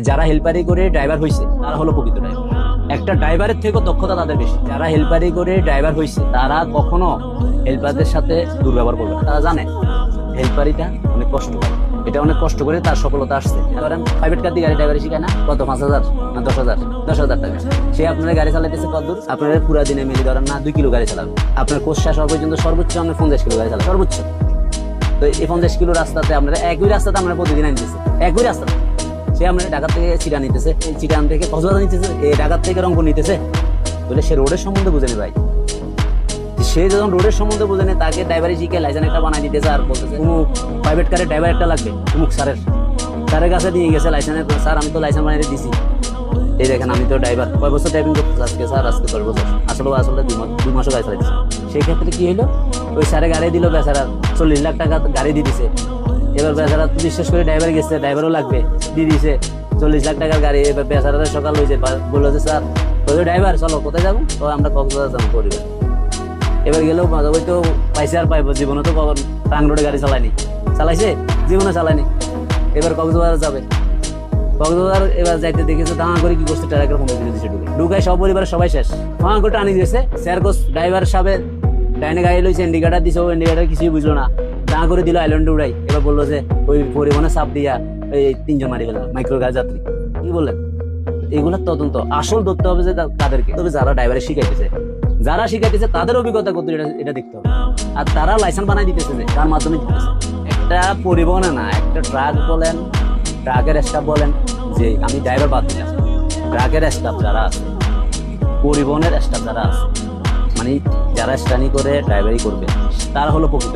যারা হেল্পারি করে ড্রাইভার হয়েছে তারা হলো প্রকৃত ড্রাইভার। একটা ড্রাইভারের থেকেও দক্ষতা তাদের বেশি। যারা হেল্পারি করে ড্রাইভার হয়েছে তারা কখনো হেল্পারদের সাথে দুর্ব্যবহার করবে না। তারা জানে হেল্পারিটা অনেক কষ্ট করে, এটা অনেক কষ্ট করে তার সফলতা আসছে। ধরেন প্রাইভেট কার দিয়ে গাড়ি ড্রাইভারি শিখায় না, কত 5,000 না 10,000, 10,000 টাকা। সে আপনার গাড়ি চালাইতেছে কত দূর, আপনার পুরা দিনে মিলি ধরেন না 2 কিলো গাড়ি চালাবে। আপনার কোর্স শেষ হওয়া পর্যন্ত সর্বোচ্চ আমরা 50 কিলো গাড়ি চালাবে সর্বোচ্চ। তো এই 50 কিলো রাস্তাতে আপনারা একই রাস্তাতে আমরা প্রতিদিন আনতেছি, একই রাস্তা। সে আমরা ঢাকা থেকে চিটা নিতেছে, চিটান থেকে কক্সবাজার নিতেছে, এই ঢাকা থেকে রংপুর নিতেছে, বলে সে রোডের সম্বন্ধে বুঝেনি ভাই। সে যখন রোডের সম্বন্ধে বুঝেনি, তাকে ড্রাইভারি শিখে লাইসেন্স একটা বানাই দিতেছে আর বলতেছে অমুক প্রাইভেট কারের ড্রাইভার একটা লাগবে অমুক স্যারের কাছে নিয়ে গেছে লাইসেন্স। স্যার আমি তো লাইসেন্স বানিয়ে দিছি, এই দেখেন আমি তো ড্রাইভার, কয় বছর ড্রাইভিং করতেছে আজকে স্যার, আজকে 10 বছর। আসলে 2 মাসও গাড়ি চালাইতেছে। সেই ক্ষেত্রে কি হলো, ওই স্যারে গাড়ি দিল, বেচারা 40 লাখ টাকা গাড়ি দিয়ে দিছে। এবার বেচারা বিশ্বাস করে ড্রাইভার গেছে, ড্রাইভারও লাগবে দিয়ে দিছে 40 লাখ টাকার গাড়ি। এবার বেচারা সকাল হয়েছে, বললো যে স্যার ওই ড্রাইভার চলো কোথায় যাবো, তো আমরা কক্সবাজার যাবো পরিবার। এবার গেলেও ওই তো পাইছে আর পাইবো, জীবনে তো টাং রোডে গাড়ি চালাইছে জীবনে চালায়নি। এবার কক্সবাজার যাবে, কক্সবাজার এবার যাইতে দেখেছে দাঁড়া করে কি করছে, ট্রাকের ফোন দিয়েছে, ঢুকায় সব পরিবারের সবাই শেষ। ফাঁকা করে টানি দিয়েছে স্যার কোচ ড্রাইভার সাহেব ডাইনে গাড়ি লইছে, ইন্ডিকেটার দিছে, ও ইন্ডিকেটার কিছুই বুঝলো না, দাঁড়া করে দিল আইল্যান্ডে উড়াই। এবার বললো যে ওই পরিবহনে চাপ দিয়া এই 3 জন মারি ফেলা মাইক্রো গাড়ি যাত্রী। কি বললেন, এগুলোর তদন্ত আসল ধরতে হবে যে তাদেরকে, তবে যারা ড্রাইভারে শিখাইতেছে তাদের অভিজ্ঞতা কত এটা দেখতে হবে। আর তারা লাইসেন্স বানাই দিতেছে যে তার মাধ্যমে দিতেছে। একটা পরিবহনে না, একটা ট্রাক বলেন, ট্রাকের স্টাফ বলেন, যে আমি ড্রাইভার বাদ দিলাম, ট্রাকের স্টাফ যারা আছে, পরিবহনের স্টাফ যারা আছে, মানে যারা স্টানি করে ড্রাইভারি করবে, তারা হলো প্রকৃত।